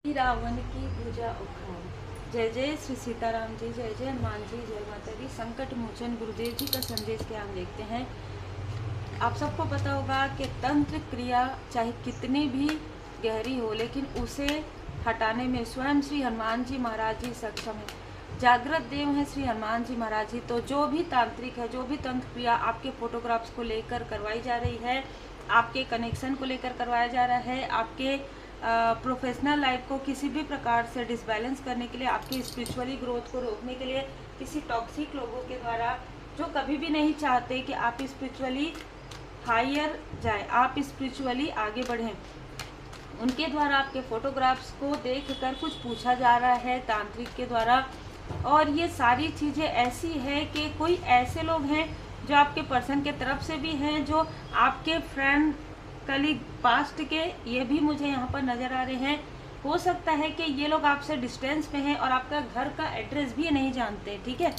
श्री रावण की भुजा उखाड़। जय जय श्री सीताराम जी, जय जय हनुमान जी, जय माता दी। संकट मोचन गुरुदेव जी का संदेश क्या हम देखते हैं। आप सबको पता होगा कि तंत्र क्रिया चाहे कितनी भी गहरी हो, लेकिन उसे हटाने में स्वयं श्री हनुमान जी महाराज जी सक्षम है। जागृत देव हैं श्री हनुमान जी महाराज जी। तो जो भी तांत्रिक है, जो भी तंत्र क्रिया आपके फोटोग्राफ्स को लेकर करवाई जा रही है, आपके कनेक्शन को लेकर करवाया जा रहा है, आपके प्रोफेशनल लाइफ को किसी भी प्रकार से डिसबैलेंस करने के लिए, आपकी स्पिरिचुअली ग्रोथ को रोकने के लिए, किसी टॉक्सिक लोगों के द्वारा जो कभी भी नहीं चाहते कि आप स्पिरिचुअली हायर जाए, आप स्पिरिचुअली आगे बढ़ें, उनके द्वारा आपके फोटोग्राफ्स को देखकर कुछ पूछा जा रहा है तांत्रिक के द्वारा। और ये सारी चीज़ें ऐसी है कि कोई ऐसे लोग हैं जो आपके पर्सन के तरफ से भी हैं, जो आपके फ्रेंड कलीग पास्ट के, ये भी मुझे यहाँ पर नज़र आ रहे हैं। हो सकता है कि ये लोग आपसे डिस्टेंस में हैं और आपका घर का एड्रेस भी नहीं जानते। ठीक है,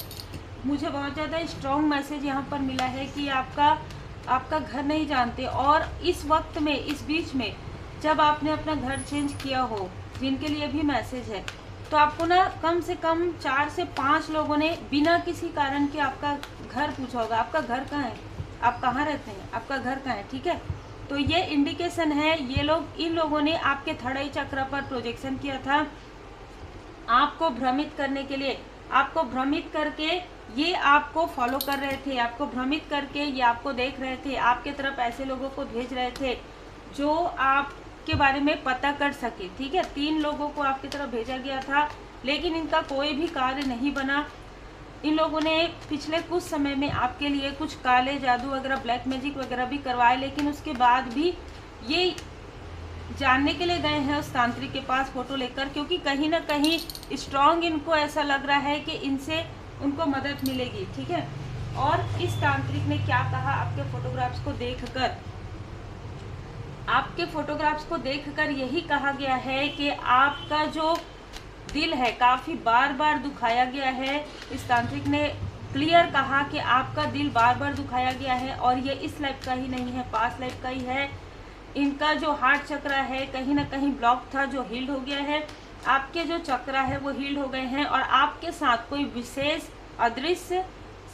मुझे बहुत ज़्यादा स्ट्रॉन्ग मैसेज यहाँ पर मिला है कि आपका घर नहीं जानते। और इस वक्त में, इस बीच में जब आपने अपना घर चेंज किया हो, जिनके लिए भी मैसेज है, तो आपको ना कम से कम 4 से 5 लोगों ने बिना किसी कारण के आपका घर पूछा होगा। आपका घर कहाँ है, आप कहाँ रहते हैं, आपका घर कहाँ है। ठीक है, तो ये इंडिकेशन है, ये लोग, इन लोगों ने आपके थर्ड आई चक्र पर प्रोजेक्शन किया था आपको भ्रमित करने के लिए। आपको भ्रमित करके ये आपको फॉलो कर रहे थे, आपको भ्रमित करके ये आपको देख रहे थे, आपके तरफ ऐसे लोगों को भेज रहे थे जो आपके बारे में पता कर सके। ठीक है, 3 लोगों को आपकी तरफ भेजा गया था, लेकिन इनका कोई भी कार्य नहीं बना। इन लोगों ने पिछले कुछ समय में आपके लिए कुछ काले जादू वगैरह, ब्लैक मैजिक वगैरह भी करवाए, लेकिन उसके बाद भी ये जानने के लिए गए हैं उस तांत्रिक के पास फोटो लेकर, क्योंकि कहीं ना कहीं स्ट्रॉन्ग इनको ऐसा लग रहा है कि इनसे उनको मदद मिलेगी। ठीक है, और इस तांत्रिक ने क्या कहा आपके फोटोग्राफ्स को देखकर, आपके फोटोग्राफ्स को देखकर यही कहा गया है कि आपका जो दिल है काफ़ी बार बार दुखाया गया है। इस तांत्रिक ने क्लियर कहा कि आपका दिल बार बार दुखाया गया है, और ये इस लाइफ का ही नहीं है, पास्ट लाइफ का ही है। इनका जो हार्ट चक्र है कहीं ना कहीं ब्लॉक था, जो हील्ड हो गया है। आपके जो चक्र है वो हील्ड हो गए हैं, और आपके साथ कोई विशेष अदृश्य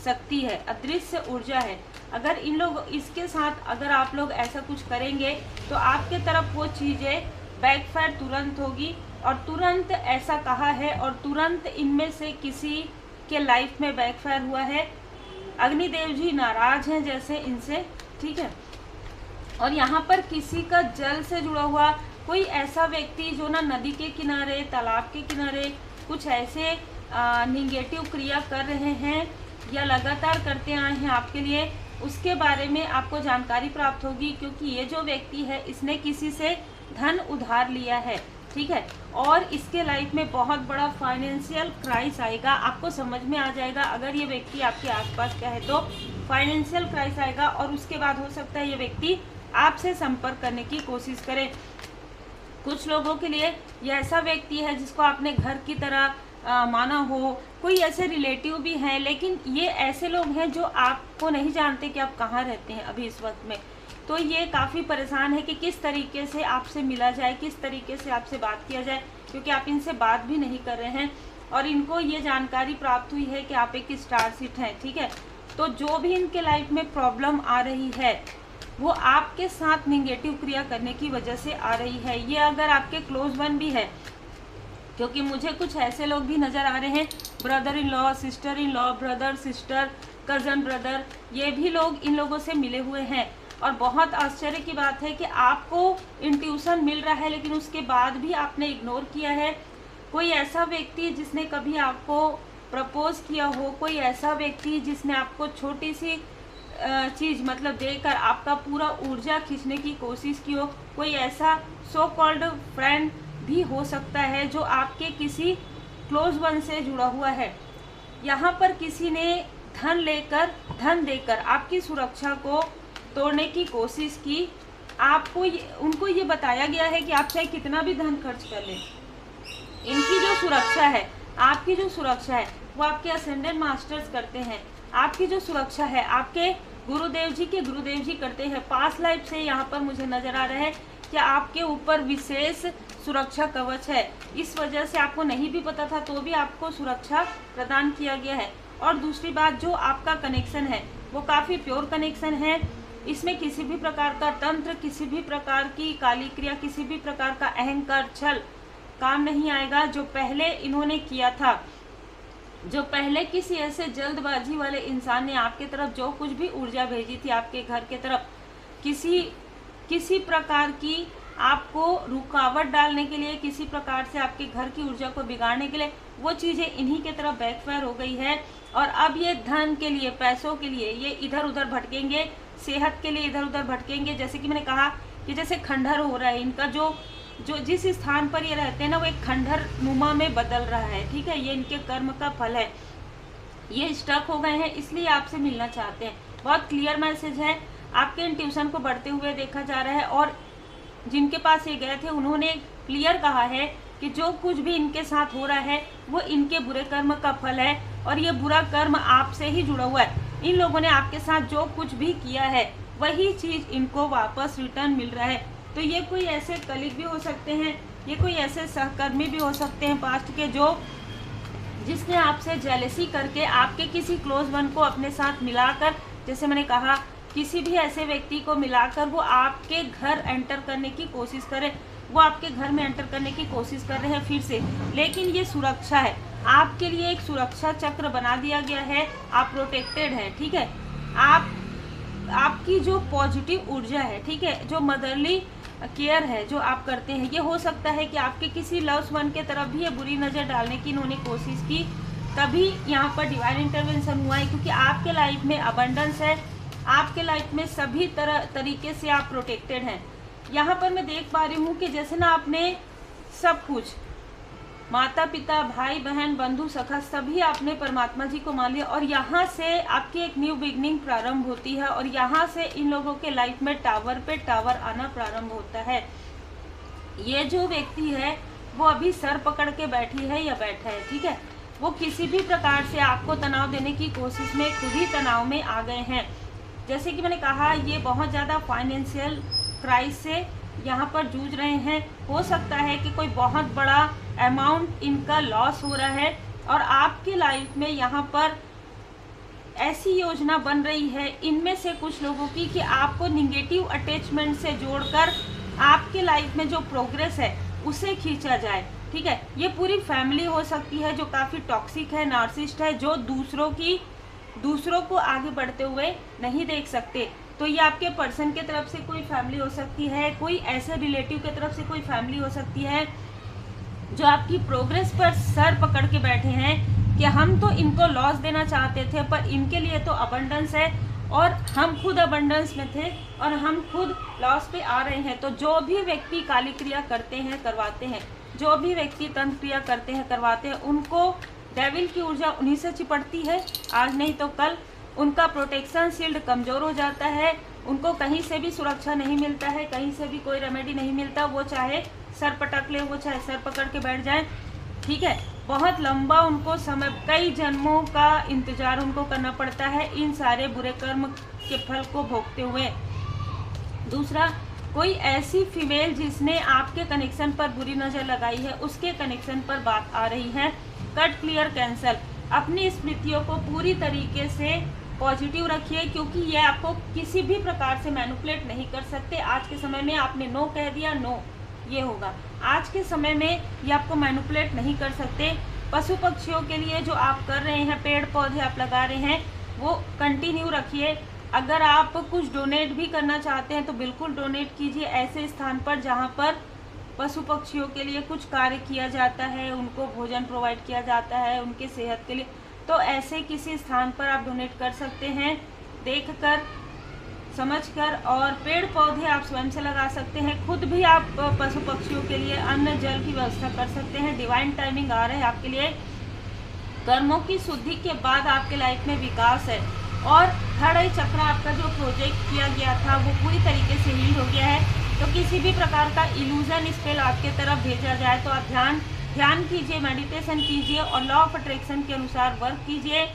शक्ति है, अदृश्य ऊर्जा है। अगर इन लोग, इसके साथ अगर आप लोग ऐसा कुछ करेंगे तो आपके तरफ वो चीज़ें बैकफायर तुरंत होगी, और तुरंत ऐसा कहा है, और तुरंत इनमें से किसी के लाइफ में बैकफायर हुआ है। अग्निदेव जी नाराज हैं जैसे इनसे। ठीक है, और यहाँ पर किसी का जल से जुड़ा हुआ कोई ऐसा व्यक्ति जो ना नदी के किनारे, तालाब के किनारे कुछ ऐसे निगेटिव क्रिया कर रहे हैं या लगातार करते आए हैं आपके लिए, उसके बारे में आपको जानकारी प्राप्त होगी, क्योंकि ये जो व्यक्ति है इसने किसी से धन उधार लिया है। ठीक है, और इसके लाइफ में बहुत बड़ा फाइनेंशियल क्राइस आएगा। आपको समझ में आ जाएगा अगर ये व्यक्ति आपके आसपास का है तो फाइनेंशियल क्राइस आएगा, और उसके बाद हो सकता है ये व्यक्ति आपसे संपर्क करने की कोशिश करे। कुछ लोगों के लिए ये ऐसा व्यक्ति है जिसको आपने घर की तरह माना हो, कोई ऐसे रिलेटिव भी हैं, लेकिन ये ऐसे लोग हैं जो आपको नहीं जानते कि आप कहाँ रहते हैं अभी इस वक्त में। तो ये काफ़ी परेशान है कि किस तरीके से आपसे मिला जाए, किस तरीके से आपसे बात किया जाए, क्योंकि आप इनसे बात भी नहीं कर रहे हैं, और इनको ये जानकारी प्राप्त हुई है कि आप एक स्टार सीट हैं। ठीक है, तो जो भी इनके लाइफ में प्रॉब्लम आ रही है वो आपके साथ निगेटिव क्रिया करने की वजह से आ रही है। ये अगर आपके क्लोज वन भी है, क्योंकि मुझे कुछ ऐसे लोग भी नज़र आ रहे हैं, brother in law, sister in law, brother sister, cousin brother, ये भी लोग इन लोगों से मिले हुए हैं। और बहुत आश्चर्य की बात है कि आपको इंट्यूशन मिल रहा है, लेकिन उसके बाद भी आपने इग्नोर किया है। कोई ऐसा व्यक्ति जिसने कभी आपको प्रपोज किया हो, कोई ऐसा व्यक्ति जिसने आपको छोटी सी चीज़ मतलब देकर आपका पूरा ऊर्जा खींचने की कोशिश की हो, कोई ऐसा सो कॉल्ड फ्रेंड भी हो सकता है जो आपके किसी क्लोज वन से जुड़ा हुआ है। यहाँ पर किसी ने धन देकर आपकी सुरक्षा को तोड़ने की कोशिश की। आपको उनको ये बताया गया है कि आप चाहे कितना भी धन खर्च कर लें, इनकी जो सुरक्षा है, आपकी जो सुरक्षा है वो आपके असेंडेंट मास्टर्स करते हैं। आपकी जो सुरक्षा है आपके गुरुदेव जी के गुरुदेव जी करते हैं। पास्ट लाइफ से यहाँ पर मुझे नज़र आ रहा है कि आपके ऊपर विशेष सुरक्षा कवच है। इस वजह से आपको नहीं भी पता था तो भी आपको सुरक्षा प्रदान किया गया है। और दूसरी बात, जो आपका कनेक्शन है वो काफ़ी प्योर कनेक्शन है। इसमें किसी भी प्रकार का तंत्र, किसी भी प्रकार की काली क्रिया, किसी भी प्रकार का अहंकार, छल काम नहीं आएगा। जो पहले इन्होंने किया था, जो पहले किसी ऐसे जल्दबाजी वाले इंसान ने आपके तरफ जो कुछ भी ऊर्जा भेजी थी आपके घर के तरफ, किसी प्रकार की आपको रुकावट डालने के लिए, किसी प्रकार से आपके घर की ऊर्जा को बिगाड़ने के लिए, वो चीज़ें इन्हीं के तरफ बैकफायर हो गई है। और अब ये धन के लिए, पैसों के लिए ये इधर उधर भटकेंगे, सेहत के लिए इधर उधर भटकेंगे। जैसे कि मैंने कहा कि जैसे खंडहर हो रहा है इनका, जो जिस स्थान पर ये रहते हैं ना, वो एक खंडहर नुमा में बदल रहा है। ठीक है, ये इनके कर्म का फल है। ये स्टक हो गए हैं, इसलिए आपसे मिलना चाहते हैं। बहुत क्लियर मैसेज है, आपके इंट्यूशन को बढ़ते हुए देखा जा रहा है। और जिनके पास ये गए थे उन्होंने क्लियर कहा है कि जो कुछ भी इनके साथ हो रहा है वो इनके बुरे कर्म का फल है, और ये बुरा कर्म आपसे ही जुड़ा हुआ है। इन लोगों ने आपके साथ जो कुछ भी किया है वही चीज़ इनको वापस रिटर्न मिल रहा है। तो ये कोई ऐसे कलीग भी हो सकते हैं, ये कोई ऐसे सहकर्मी भी हो सकते हैं पास्ट के, जिसने आपसे जेलसी करके आपके किसी क्लोज वन को अपने साथ मिलाकर, जैसे मैंने कहा, किसी भी ऐसे व्यक्ति को मिलाकर वो आपके घर एंटर करने की कोशिश करे, वो आपके घर में एंटर करने की कोशिश कर रहे हैं फिर से। लेकिन ये सुरक्षा है, आपके लिए एक सुरक्षा चक्र बना दिया गया है, आप प्रोटेक्टेड हैं। ठीक है, आपकी जो पॉजिटिव ऊर्जा है, ठीक है, जो मदरली केयर है जो आप करते हैं, ये हो सकता है कि आपके किसी लव्स वन के तरफ भी ये बुरी नज़र डालने की इन्होंने कोशिश की, तभी यहाँ पर डिवाइन इंटरवेंशन हुआ है। क्योंकि आपके लाइफ में अबंडेंस है, आपके लाइफ में सभी तरीके से आप प्रोटेक्टेड हैं। यहाँ पर मैं देख पा रही हूँ कि जैसे ना आपने सब कुछ, माता पिता, भाई बहन, बंधु सखा, सभी आपने परमात्मा जी को मान लिया, और यहाँ से आपकी एक न्यू बिगनिंग प्रारंभ होती है। और यहाँ से इन लोगों के लाइफ में टावर पे टावर आना प्रारंभ होता है। ये जो व्यक्ति है वो अभी सर पकड़ के बैठी है या बैठा है, ठीक है, वो किसी भी प्रकार से आपको तनाव देने की कोशिश में खुद ही तनाव में आ गए हैं। जैसे कि मैंने कहा, ये बहुत ज़्यादा फाइनेंशियल क्राइसिस से यहाँ पर जूझ रहे हैं। हो सकता है कि कोई बहुत बड़ा अमाउंट इनका लॉस हो रहा है, और आपकी लाइफ में यहाँ पर ऐसी योजना बन रही है इनमें से कुछ लोगों की कि आपको निगेटिव अटैचमेंट से जोड़कर आपके लाइफ में जो प्रोग्रेस है उसे खींचा जाए। ठीक है, ये पूरी फैमिली हो सकती है जो काफ़ी टॉक्सिक है, नार्सिसिस्ट है, जो दूसरों को आगे बढ़ते हुए नहीं देख सकते। तो ये आपके पर्सन के तरफ से कोई फैमिली हो सकती है, कोई ऐसे रिलेटिव के तरफ से कोई फैमिली हो सकती है जो आपकी प्रोग्रेस पर सर पकड़ के बैठे हैं कि हम तो इनको लॉस देना चाहते थे, पर इनके लिए तो अबंडेंस है और हम खुद अबंडेंस में थे और हम खुद लॉस पे आ रहे हैं। तो जो भी व्यक्ति काली क्रिया करते हैं, करवाते हैं, जो भी व्यक्ति तंत्र क्रिया करते हैं, करवाते हैं, उनको डेविल की ऊर्जा उन्हीं से चिपटती है। आज नहीं तो कल उनका प्रोटेक्शन शील्ड कमज़ोर हो जाता है, उनको कहीं से भी सुरक्षा नहीं मिलता है, कहीं से भी कोई रेमेडी नहीं मिलता। वो चाहे सर पटक ले, वो चाहे सर पकड़ के बैठ जाए, ठीक है, बहुत लंबा उनको समय, कई जन्मों का इंतजार उनको करना पड़ता है इन सारे बुरे कर्म के फल को भोगते हुए। दूसरा, कोई ऐसी फीमेल जिसने आपके कनेक्शन पर बुरी नज़र लगाई है, उसके कनेक्शन पर बात आ रही है। Cut, clear, cancel. अपनी स्मृतियों को पूरी तरीके से पॉजिटिव रखिए, क्योंकि ये आपको किसी भी प्रकार से मैनिपुलेट नहीं कर सकते। आज के समय में आपने नो कह दिया, नो ये होगा। आज के समय में ये आपको मैनिपुलेट नहीं कर सकते। पशु पक्षियों के लिए जो आप कर रहे हैं, पेड़ पौधे आप लगा रहे हैं, वो कंटिन्यू रखिए। अगर आप कुछ डोनेट भी करना चाहते हैं तो बिल्कुल डोनेट कीजिए ऐसे स्थान पर जहाँ पर पशु पक्षियों के लिए कुछ कार्य किया जाता है, उनको भोजन प्रोवाइड किया जाता है उनके सेहत के लिए। तो ऐसे किसी स्थान पर आप डोनेट कर सकते हैं, देखकर, समझकर। और पेड़ पौधे आप स्वयं से लगा सकते हैं, खुद भी आप पशु पक्षियों के लिए अन्न जल की व्यवस्था कर सकते हैं। डिवाइन टाइमिंग आ रहा है आपके लिए। कर्मों की शुद्धि के बाद आपके लाइफ में विकास है, और थर्ड आई चक्र आपका जो प्रोजेक्ट किया गया था वो पूरी तरीके से हील हो गया है। तो किसी भी प्रकार का इल्यूजन स्पेल आपके तरफ भेजा जाए तो आप ध्यान कीजिए, मेडिटेशन कीजिए और लॉ ऑफ अट्रैक्शन के अनुसार वर्क कीजिए।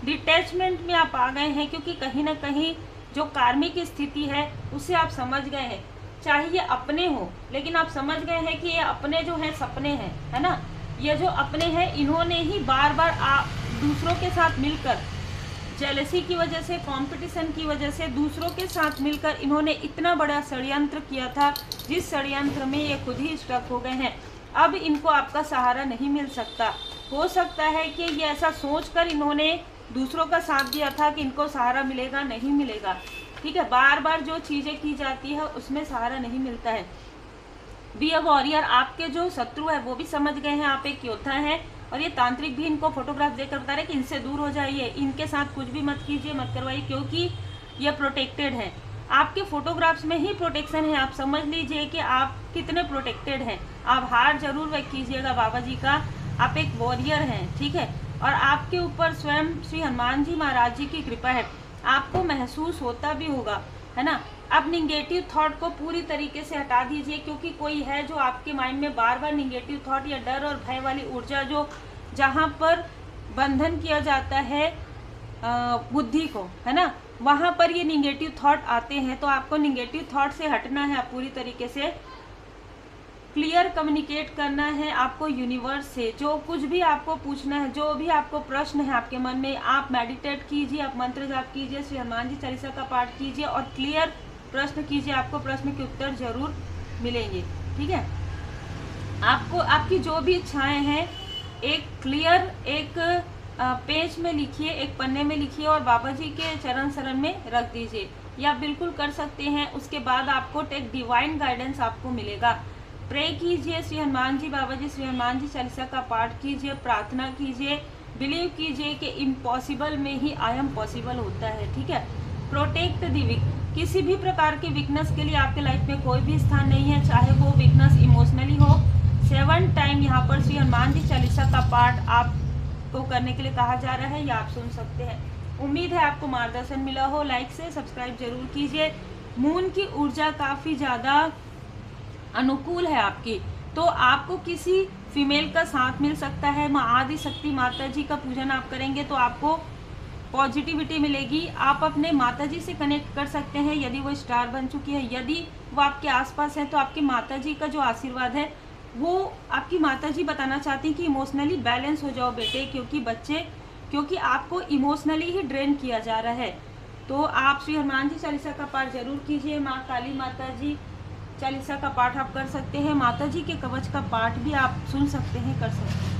डिटैचमेंट में आप आ गए हैं, क्योंकि कहीं ना कहीं जो कार्मिक स्थिति है उसे आप समझ गए हैं चाहे ये अपने हो, लेकिन आप समझ गए हैं कि ये अपने जो हैं सपने हैं, है ना। ये जो अपने हैं इन्होंने ही बार बार दूसरों के साथ मिलकर, जेलसी की वजह से, कंपटीशन की वजह से दूसरों के साथ मिलकर इन्होंने इतना बड़ा षड्यंत्र किया था, जिस षड्यंत्र में ये खुद ही स्टक हो गए हैं। अब इनको आपका सहारा नहीं मिल सकता। हो सकता है कि ये ऐसा सोचकर इन्होंने दूसरों का साथ दिया था कि इनको सहारा मिलेगा, नहीं मिलेगा। ठीक है, बार बार जो चीज़ें की जाती है उसमें सहारा नहीं मिलता है। बी अ वॉरियर, आपके जो शत्रु है वो भी समझ गए हैं आप एक योद्धा हैं, और ये तांत्रिक भी इनको फोटोग्राफ देकर बता रहे हैं कि इनसे दूर हो जाइए, इनके साथ कुछ भी मत कीजिए, मत करवाइए, क्योंकि ये प्रोटेक्टेड है। आपके फोटोग्राफ्स में ही प्रोटेक्शन है। आप समझ लीजिए कि आप कितने प्रोटेक्टेड हैं। आप हार जरूर व्यक्त कीजिएगा बाबा जी का, आप एक वॉरियर हैं, ठीक है। और आपके ऊपर स्वयं श्री हनुमान जी महाराज जी की कृपा है। आपको महसूस होता भी होगा, है ना। अब निगेटिव थॉट को पूरी तरीके से हटा दीजिए, क्योंकि कोई है जो आपके माइंड में बार बार निगेटिव थॉट या डर और भय वाली ऊर्जा, जो जहाँ पर बंधन किया जाता है बुद्धि को, है ना, वहाँ पर ये निगेटिव थॉट आते हैं। तो आपको निगेटिव थॉट से हटना है, आप पूरी तरीके से क्लियर कम्युनिकेट करना है आपको यूनिवर्स से। जो कुछ भी आपको पूछना है, जो भी आपको प्रश्न है आपके मन में, आप मेडिटेट कीजिए, आप मंत्र जाप कीजिए, श्री हनुमान जी चालीसा का पाठ कीजिए और क्लियर प्रश्न कीजिए। आपको प्रश्न के उत्तर जरूर मिलेंगे, ठीक है। आपको आपकी जो भी इच्छाएं हैं एक क्लियर एक पेज में लिखिए, एक पन्ने में लिखिए और बाबा जी के चरण शरण में रख दीजिए। ये आप बिल्कुल कर सकते हैं। उसके बाद आपको एक डिवाइन गाइडेंस आपको मिलेगा। प्रे कीजिए श्री हनुमान जी, बाबा जी श्री हनुमान जी चालीसा का पाठ कीजिए, प्रार्थना कीजिए, बिलीव कीजिए कि इम्पॉसिबल में ही आई एम पॉसिबल होता है, ठीक है। प्रोटेक्ट दी वीक, किसी भी प्रकार के वीकनेस के लिए आपके लाइफ में कोई भी स्थान नहीं है, चाहे वो वीकनेस इमोशनली हो। 7 टाइम यहाँ पर श्री हनुमान जी चालीसा का पाठ आपको करने के लिए कहा जा रहा है, या आप सुन सकते हैं। उम्मीद है आपको मार्गदर्शन मिला हो। लाइक से सब्सक्राइब जरूर कीजिए। मून की ऊर्जा काफ़ी ज़्यादा अनुकूल है आपकी, तो आपको किसी फीमेल का साथ मिल सकता है। माँ आदि शक्ति माता जी का पूजन आप करेंगे तो आपको पॉजिटिविटी मिलेगी। आप अपने माता जी से कनेक्ट कर सकते हैं यदि वो स्टार बन चुकी है। यदि वो आपके आसपास है तो आपकी माता जी का जो आशीर्वाद है, वो आपकी माता जी बताना चाहती हैं कि इमोशनली बैलेंस हो जाओ बेटे, क्योंकि आपको इमोशनली ही ड्रेन किया जा रहा है। तो आप श्री हनुमान जी चालीसा का पाठ जरूर कीजिए। माँ काली माता जी चालीसा का पाठ आप कर सकते हैं। माता जी के कवच का पाठ भी आप सुन सकते हैं, कर सकते हैं।